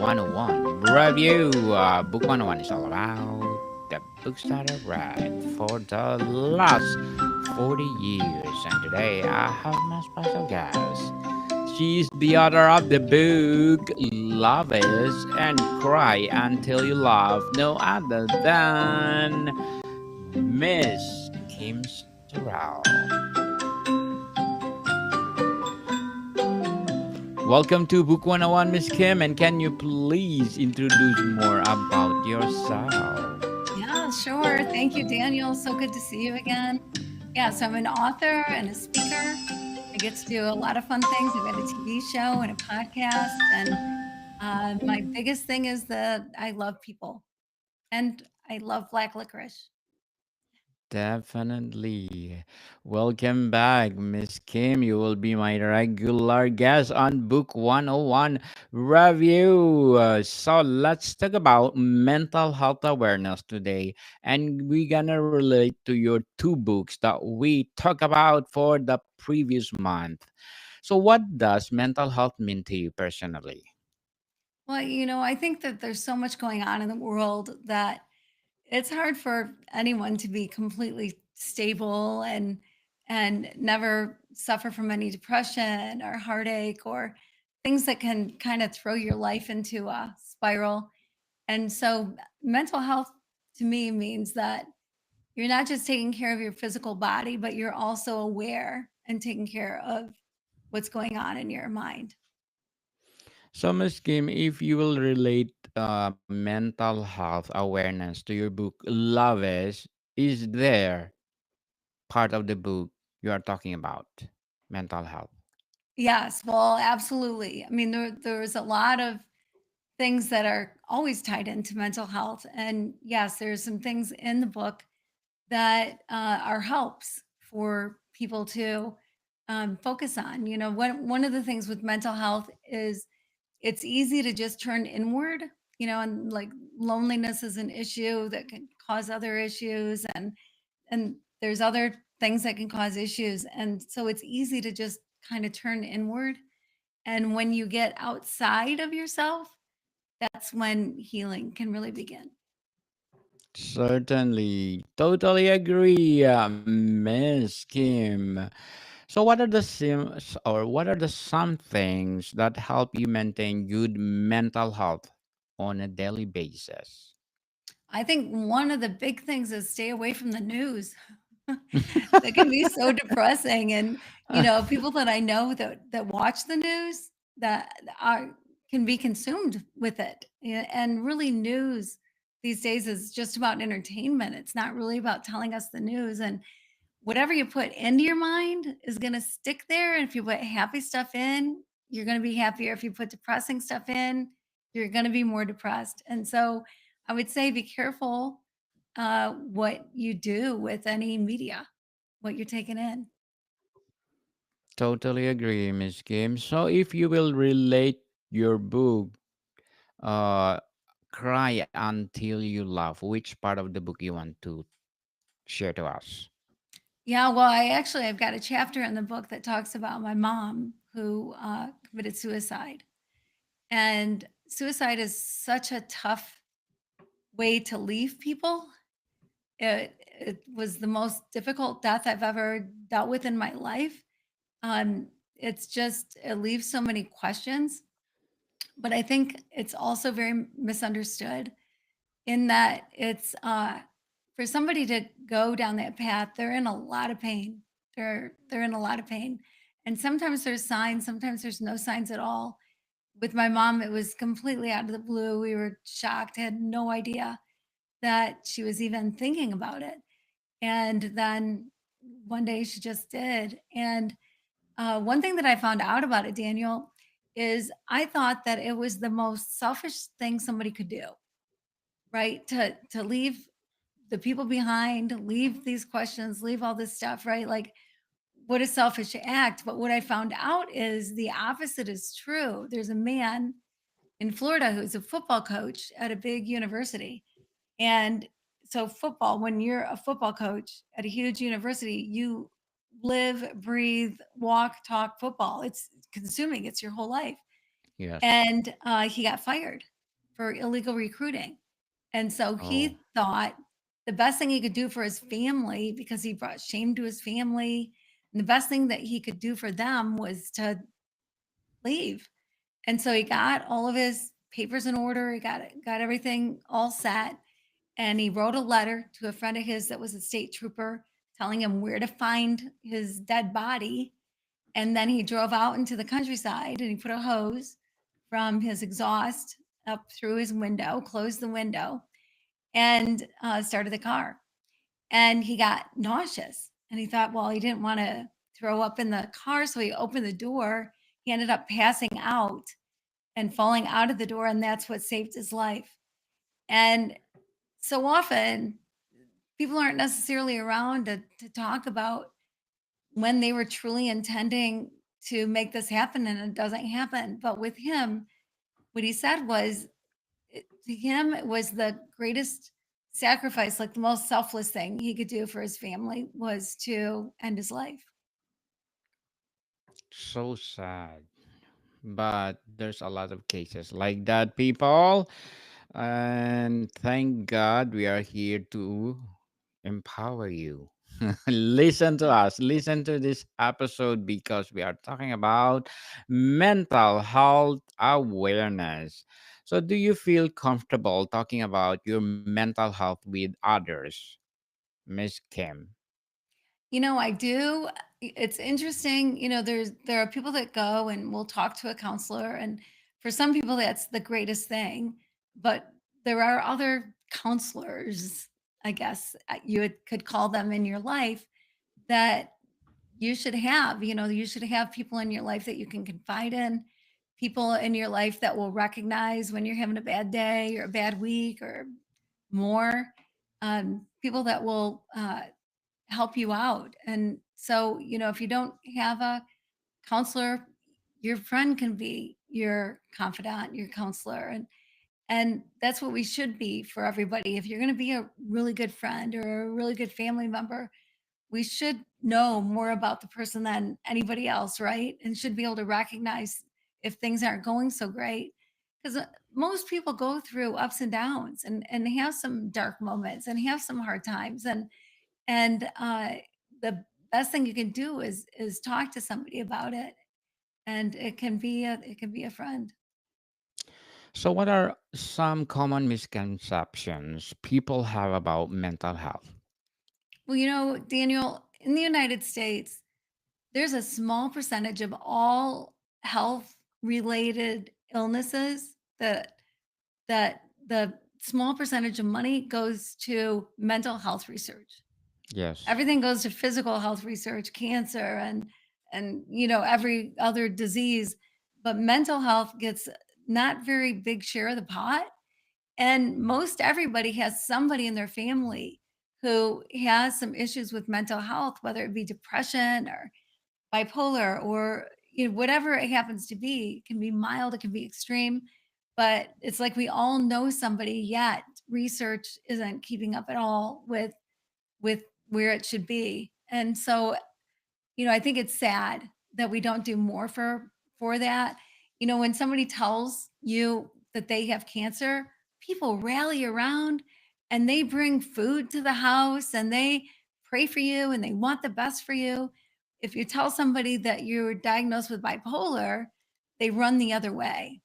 101 review. Book 101 is all about the books that I read for the last 40 years. And today I have my special guest. She's the author of the book Love Is and Cry Until You Love No Other Than Miss Kim Sorrell. Welcome to Book 101, Miss Kim, and can you please introduce more about yourself? Yeah, sure. Thank you, Daniel. So good to see you again. Yeah, so I'm an author and a speaker. I get to do a lot of fun things. I've got a TV show and a podcast. And my biggest thing is that I love people and I love black licorice. Definitely. Welcome back, Miss Kim. You will be my regular guest on Book 101 review. So let's talk about mental health awareness today. And we're gonna relate to your two books that we talk about for the previous month. So what does mental health mean to you personally? Well, I think that there's so much going on in the world that it's hard for anyone to be completely stable and never suffer from any depression or heartache or things that can kind of throw your life into a spiral. And so mental health to me means that you're not just taking care of your physical body, but you're also aware and taking care of what's going on in your mind. So, Ms. Kim, if you will relate mental health awareness to your book, Love is there part of the book you are talking about mental health? Yes, well, absolutely. I mean, there's a lot of things that are always tied into mental health. And yes, there's some things in the book that are helps for people to focus on. One of the things with mental health is it's easy to just turn inward, and like loneliness is an issue that can cause other issues, and there's other things that can cause issues. And so it's easy to just kind of turn inward. And when you get outside of yourself, that's when healing can really begin. Certainly. Totally agree, Miss Kim. So, what are the what are the some things that help you maintain good mental health on a daily basis? I think one of the big things is stay away from the news. That can be so depressing. And, people that I know that watch the news that are can be consumed with it. And really news these days is just about entertainment. It's not really about telling us the news. And whatever you put into your mind is going to stick there. And if you put happy stuff in, you're going to be happier. If you put depressing stuff in, you're going to be more depressed. And so I would say be careful what you do with any media, what you're taking in. Totally agree, Miss Kim. So, if you will relate your book, uh, Cry Until You Love, which part of the book you want to share to us? Yeah, well, I've got a chapter in the book that talks about my mom who committed suicide. And suicide is such a tough way to leave people. It was the most difficult death I've ever dealt with in my life. It's just it leaves so many questions, but I think it's also very misunderstood in that it's for somebody to go down that path, they're in a lot of pain. They're in a lot of pain. And sometimes there's signs, sometimes there's no signs at all. With my mom, it was completely out of the blue. We were shocked, had no idea that she was even thinking about it. And then one day she just did. And one thing that I found out about it, Daniel, is I thought that it was the most selfish thing somebody could do, right? To leave the people behind, leave these questions, leave all this stuff, right? Like, what a selfish act. But what I found out is the opposite is true. There's a man in Florida who's a football coach at a big university. And so, football, when you're a football coach at a huge university, you live, breathe, walk, talk football. It's consuming, it's your whole life. Yes. And he got fired. for illegal recruiting. And so Oh, he thought the best thing he could do for his family, because he brought shame to his family, and the best thing that he could do for them was to leave. And so he got all of his papers in order. He got everything all set, and he wrote a letter to a friend of his that was a state trooper, telling him where to find his dead body. And then he drove out into the countryside and he put a hose from his exhaust up through his window, closed the window, and started the car. And he got nauseous and he thought, well, he didn't want to throw up in the car. So he opened the door. He ended up passing out and falling out of the door. And that's what saved his life. And so often, people aren't necessarily around to talk about when they were truly intending to make this happen and it doesn't happen. But with him, what he said was, to him, it was the greatest sacrifice, like the most selfless thing he could do for his family was to end his life. so sad. But there's a lot of cases like that, people. And thank God we are here to empower you. Listen to us. Listen to this episode because we are talking about mental health awareness. So, do you feel comfortable talking about your mental health with others, Miss Kim? I do. It's interesting. There are people that go and will talk to a counselor, and for some people, that's the greatest thing. But there are other counselors, I guess could call them, in your life that you should have. You should have people in your life that you can confide in, people in your life that will recognize when you're having a bad day or a bad week or more. People that will help you out. And so, if you don't have a counselor, your friend can be your confidant, your counselor. And that's what we should be for everybody. If you're going to be a really good friend or a really good family member, we should know more about the person than anybody else, right? And should be able to recognize if things aren't going so great. Because most people go through ups and downs and have some dark moments and have some hard times. And the best thing you can do is talk to somebody about it, and it can be a friend. So, what are some common misconceptions people have about mental health? Well, Daniel, in the United States, there's a small percentage of all health related illnesses that the small percentage of money goes to mental health research. Yes. Everything goes to physical health research, cancer and every other disease, but mental health gets not very big share of the pot. And most everybody has somebody in their family who has some issues with mental health, whether it be depression or bipolar or whatever it happens to be. It can be mild, it can be extreme, but it's like we all know somebody, yet research isn't keeping up at all with where it should be. And so, I think it's sad that we don't do more for that. When somebody tells you that they have cancer, people rally around and they bring food to the house and they pray for you and they want the best for you. If you tell somebody that you're diagnosed with bipolar, they run the other way.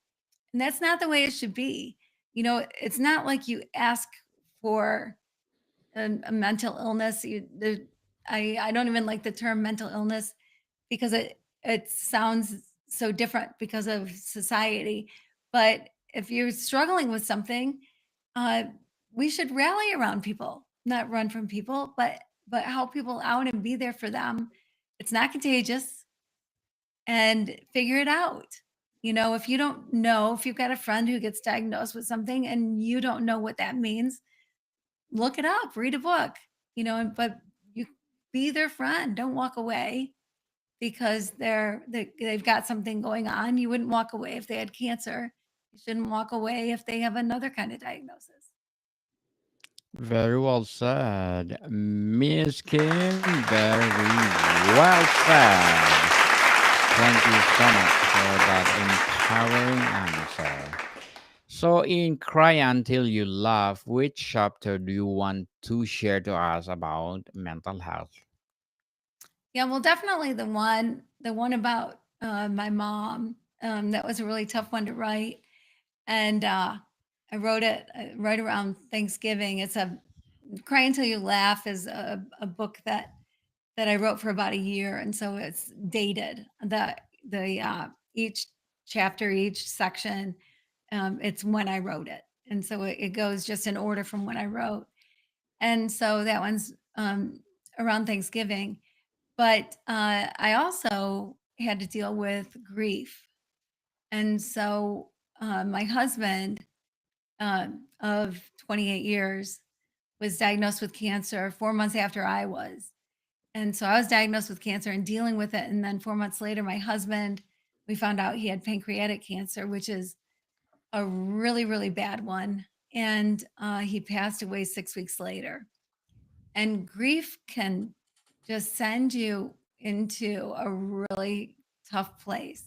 And that's not the way it should be. It's not like you ask for a mental illness. I don't even like the term mental illness because it sounds so different because of society. But if you're struggling with something, uh, we should rally around people, not run from people, but help people out and be there for them. It's not contagious, and figure it out. If you don't know, if you've got a friend who gets diagnosed with something and you don't know what that means, look it up, read a book, but you be their friend. Don't walk away because they've got something going on. You wouldn't walk away if they had cancer. You shouldn't walk away if they have another kind of diagnosis. Very well said, Miss Kim. Very well said. Thank you so much for that empowering answer. So, in Cry Until You Laugh, which chapter do you want to share to us about mental health? Yeah, well, definitely the one about my mom. That was a really tough one to write, and I wrote it right around Thanksgiving. It's a Cry Until You Laugh is a book that I wrote for about a year, and so it's dated. The each chapter, each section, it's when I wrote it, and so it goes just in order from when I wrote. And so that one's around Thanksgiving. But I also had to deal with grief, and so my husband of 28 years was diagnosed with cancer 4 months after I was. And so I was diagnosed with cancer and dealing with it. And then 4 months later, my husband, we found out he had pancreatic cancer, which is a really, really bad one. And he passed away 6 weeks later. And grief can just send you into a really tough place.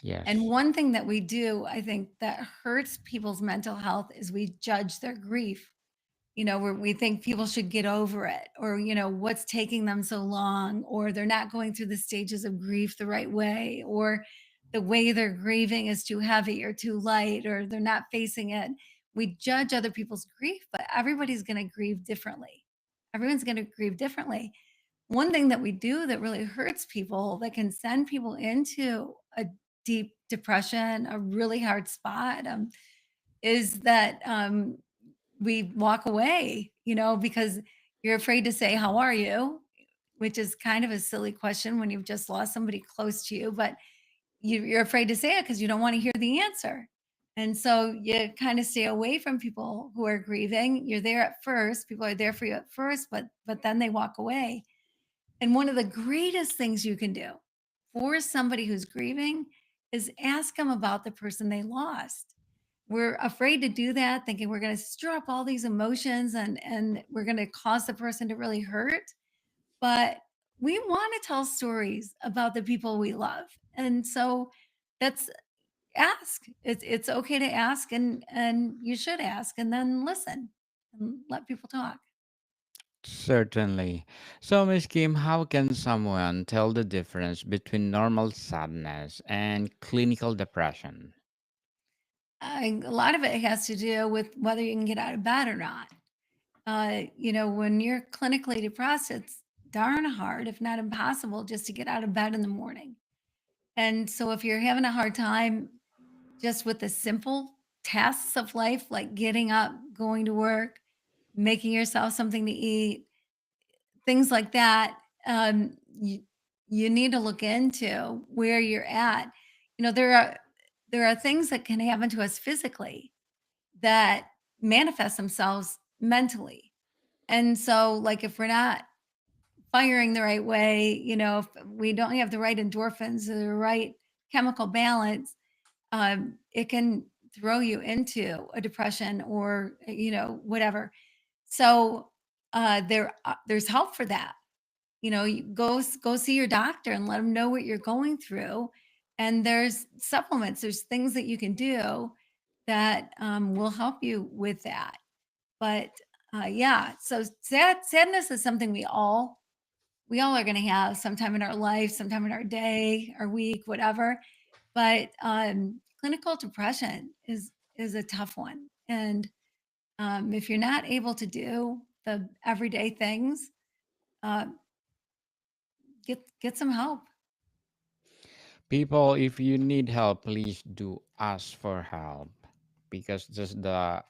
And Yes. one thing that we do, I think, that hurts people's mental health is we judge their grief. Where we think people should get over it, or, what's taking them so long, or they're not going through the stages of grief the right way, or the way they're grieving is too heavy or too light, or they're not facing it. We judge other people's grief, but everybody's going to grieve differently. Everyone's going to grieve differently. One thing that we do that really hurts people, that can send people into a deep depression, a really hard spot, is that we walk away, because you're afraid to say, "How are you?" Which is kind of a silly question when you've just lost somebody close to you, but you're afraid to say it because you don't want to hear the answer. And so you kind of stay away from people who are grieving. You're there at first, people are there for you at first, but then they walk away. And one of the greatest things you can do for somebody who's grieving is ask them about the person they lost. We're afraid to do that, thinking we're going to stir up all these emotions and we're going to cause the person to really hurt. But we want to tell stories about the people we love. And so that's ask. It's okay to ask, and you should ask, and then listen and let people talk. Certainly. So, Miss Kim, how can someone tell the difference between normal sadness and clinical depression? A lot of it has to do with whether you can get out of bed or not. When you're clinically depressed, it's darn hard, if not impossible, just to get out of bed in the morning. And so if you're having a hard time just with the simple tasks of life, like getting up, going to work, making yourself something to eat, things like that, you need to look into where you're at. There are things that can happen to us physically that manifest themselves mentally. And so, like, if we're not firing the right way, if we don't have the right endorphins or the right chemical balance, it can throw you into a depression or, whatever. So, there's help for that. You go see your doctor and let them know what you're going through. And there's supplements, there's things that you can do that will help you with that. But yeah, so sadness is something we all are going to have sometime in our life, sometime in our day, our week, whatever. But clinical depression is a tough one, and if you're not able to do the everyday things, uh, get some help. People, if you need help, please do ask for help because this is the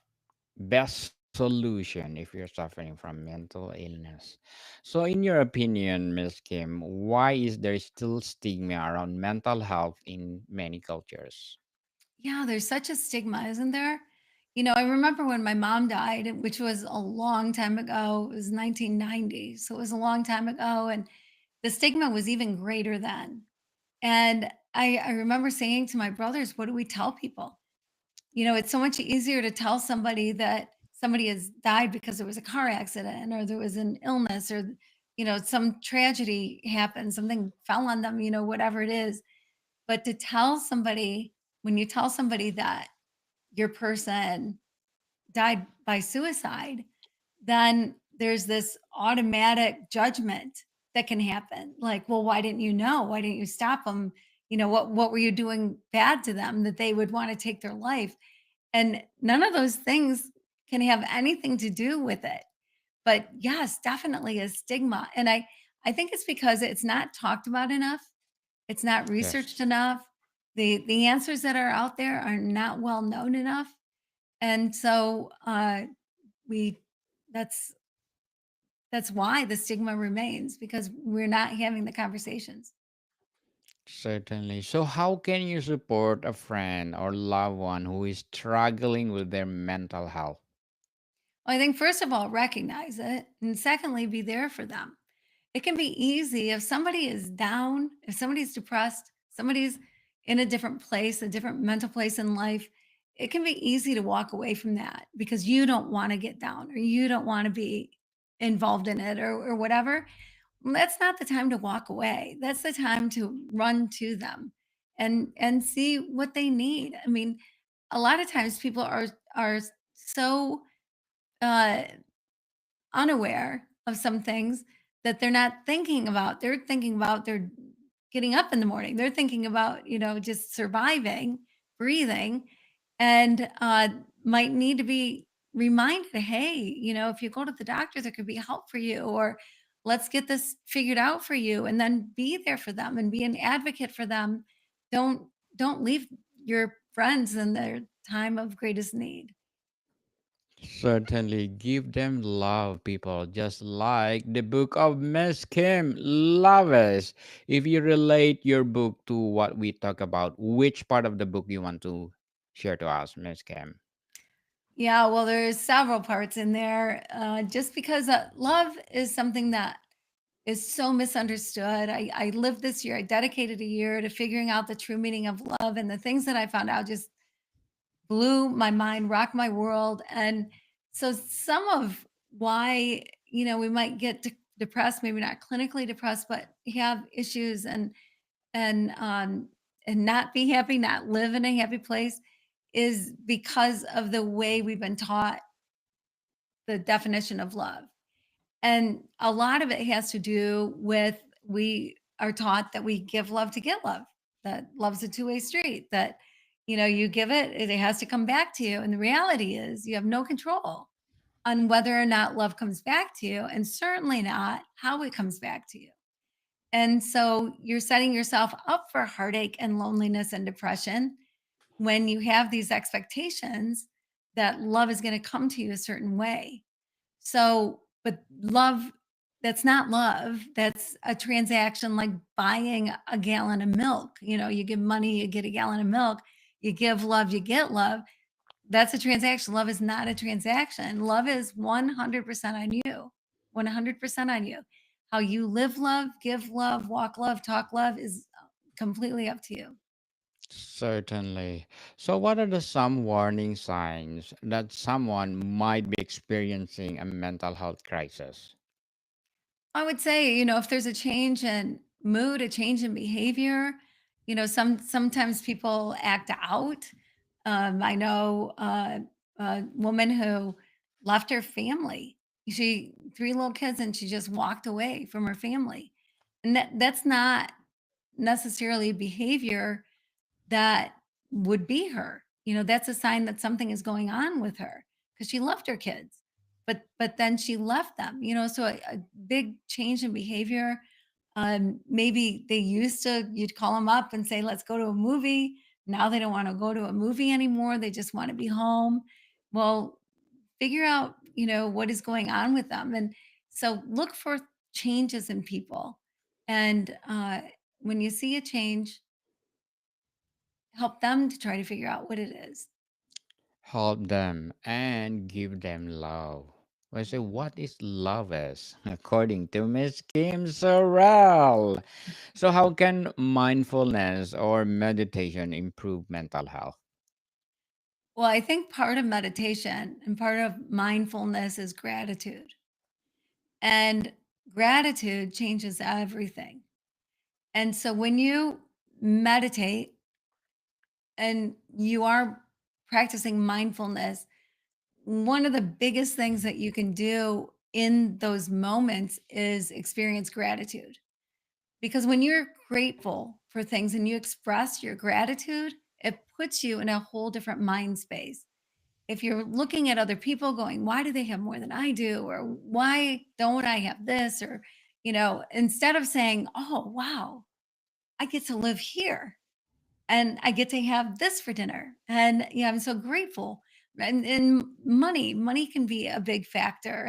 best solution if you're suffering from mental illness. So, in your opinion, Miss Kim, why is there still stigma around mental health in many cultures? Yeah, there's such a stigma, isn't there? I remember when my mom died, which was a long time ago. It was 1990, so it was a long time ago, and the stigma was even greater then. And I remember saying to my brothers, "What do we tell people?" It's so much easier to tell somebody that somebody has died because there was a car accident or there was an illness, or some tragedy happened, something fell on them, whatever it is. But to tell somebody, when you tell somebody that your person died by suicide, then there's this automatic judgment that can happen. Like, well, why didn't you know? Why didn't you stop them? What were you doing bad to them that they would want to take their life? And none of those things can have anything to do with it. But yes, definitely a stigma. And I think it's because it's not talked about enough. It's not researched Yes. enough. The answers that are out there are not well known enough. And so we that's that's why the stigma remains, because we're not having the conversations. Certainly. So, how can you support a friend or loved one who is struggling with their mental health? Well, I think first of all, recognize it. And secondly, be there for them. It can be easy if somebody is down, if somebody's depressed, somebody's in a different place, a different mental place in life. It can be easy to walk away from that because you don't want to get down or you don't want to be involved in it or whatever. Well, that's not the time to walk away. That's the time to run to them and see what they need. I mean, a lot of times people are so uh unaware of some things that they're not thinking about. They're thinking about they're getting up in the morning. They're thinking about, just surviving, breathing, and might need to be reminded, hey, if you go to the doctor, there could be help for you, or let's get this figured out for you, and then be there for them and be an advocate for them. Don't don't leave your friends in their time of greatest need. Certainly, give them love, people, just like the book of Miss Kim. Love us. If you relate your book to what we talk about, which part of the book you want to share to us, Miss Kim? Yeah, well, there's several parts in there. Just because love is something that is so misunderstood. I lived this year, I dedicated a year to figuring out the true meaning of love. And the things that I found out just blew my mind, rocked my world. And so some of why, we might get depressed, maybe not clinically depressed, but have issues and not be happy, not live in a happy place is because of the way we've been taught the definition of love. And a lot of it has to do with we are taught that we give love to get love, that love's a two-way street, that, you give it, it has to come back to you. And the reality is you have no control on whether or not love comes back to you, and certainly not how it comes back to you. And so you're setting yourself up for heartache and loneliness and depression when you have these expectations that love is going to come to you a certain way. So, but love, that's not love. That's a transaction like buying a gallon of milk. You give money, you get a gallon of milk. You give love, you get love. That's a transaction. Love is not a transaction. Love is 100% on you, 100% on you. How you live love, give love, walk love, talk love is completely up to you. Certainly. So, what are the some warning signs that someone might be experiencing a mental health crisis? I would say, if there's a change in mood, a change in behavior, sometimes people act out. I know a woman who left her family. She three little kids, and she just walked away from her family, and that's not necessarily behavior that would be her. That's a sign that something is going on with her because she loved her kids, but then she left them. So a big change in behavior. Maybe they used to, you'd call them up and say, "Let's go to a movie." Now they don't want to go to a movie anymore. They just want to be home. Well, figure out, what is going on with them, and so look for changes in people. And when you see a change, help them to try to figure out what it is. Help them and give them love. I say, what is love is? According to Miss Kim Sorrell. So, how can mindfulness or meditation improve mental health? Well, I think part of meditation and part of mindfulness is gratitude. And gratitude changes everything. And so when you meditate and you are practicing mindfulness, one of the biggest things that you can do in those moments is experience gratitude. Because when you're grateful for things and you express your gratitude, it puts you in a whole different mind space. If you're looking at other people going, why do they have more than I do? Or why don't I have this? Or, instead of saying, oh, wow, I get to live here and I get to have this for dinner. And I'm so grateful. And money can be a big factor.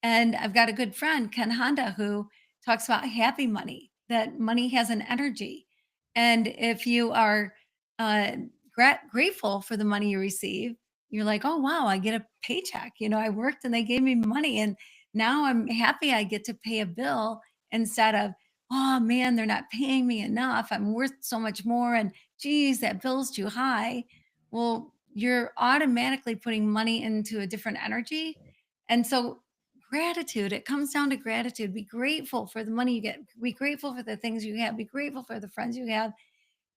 And I've got a good friend, Ken Honda, who talks about happy money, that money has an energy. And if you are uh, grateful for the money you receive, you're like, oh wow, I get a paycheck. I worked and they gave me money, and now I'm happy I get to pay a bill instead of, oh man, they're not paying me enough. I'm worth so much more. And geez, that bill's too high. Well, you're automatically putting money into a different energy. And so, gratitude, it comes down to gratitude. Be grateful for the money you get, be grateful for the things you have, be grateful for the friends you have,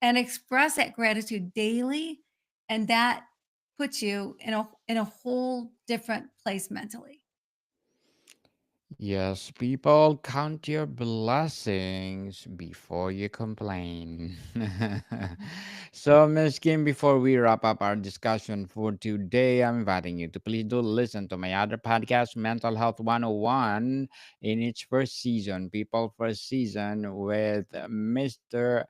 and express that gratitude daily. And that puts you in a whole different place mentally. Yes, people, count your blessings before you complain. So, Miss Kim, before we wrap up our discussion for today, I'm inviting you to please do listen to my other podcast, Mental Health 101, in its first season, People First Season, with Mr.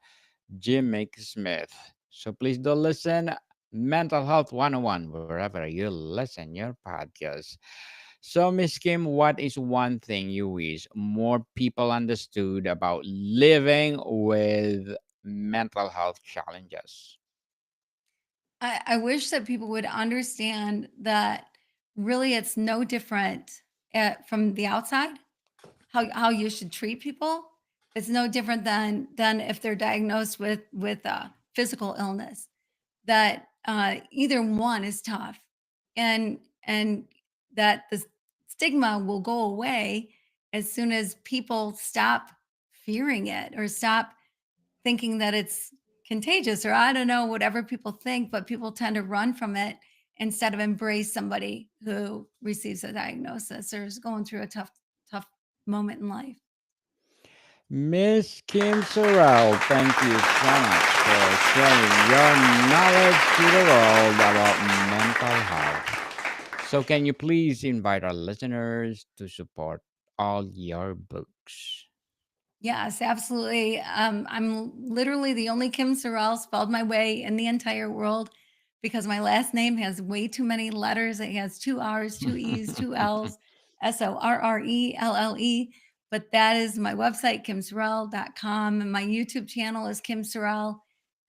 Jimmy Smith. So, please do listen, Mental Health 101, wherever you listen your podcast. So, Miss Kim, what is one thing you wish more people understood about living with mental health challenges? I wish that people would understand that really it's no different from the outside, how you should treat people. It's no different than if they're diagnosed with physical illness. That either one is tough, and that the stigma will go away as soon as people stop fearing it or stop thinking that it's contagious, or I don't know, whatever people think, but people tend to run from it instead of embrace somebody who receives a diagnosis or is going through a tough moment in life. Miss Kim Sorrell, thank you so much for sharing your knowledge to the world about mental health. So, can you please invite our listeners to support all your books? Yes, absolutely. I'm literally the only Kim Sorrell spelled my way in the entire world because my last name has way too many letters. It has two R's, two E's, two L's, Sorrelle. But that is my website, kimsorrell.com. And my YouTube channel is Kim Sorrell.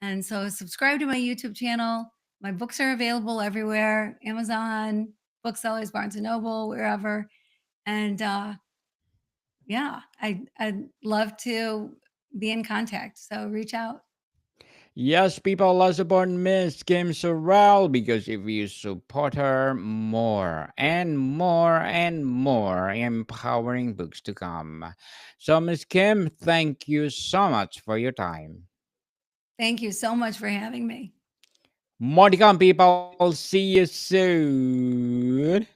And so subscribe to my YouTube channel. My books are available everywhere, Amazon, booksellers, Barnes and Noble, wherever. And yeah, I'd love to be in contact. So reach out. Yes, people, let's support Miss Kim Sorrell because if you support her, more and more and more empowering books to come. So, Miss Kim, thank you so much for your time. Thank you so much for having me. More to come, people. See you soon.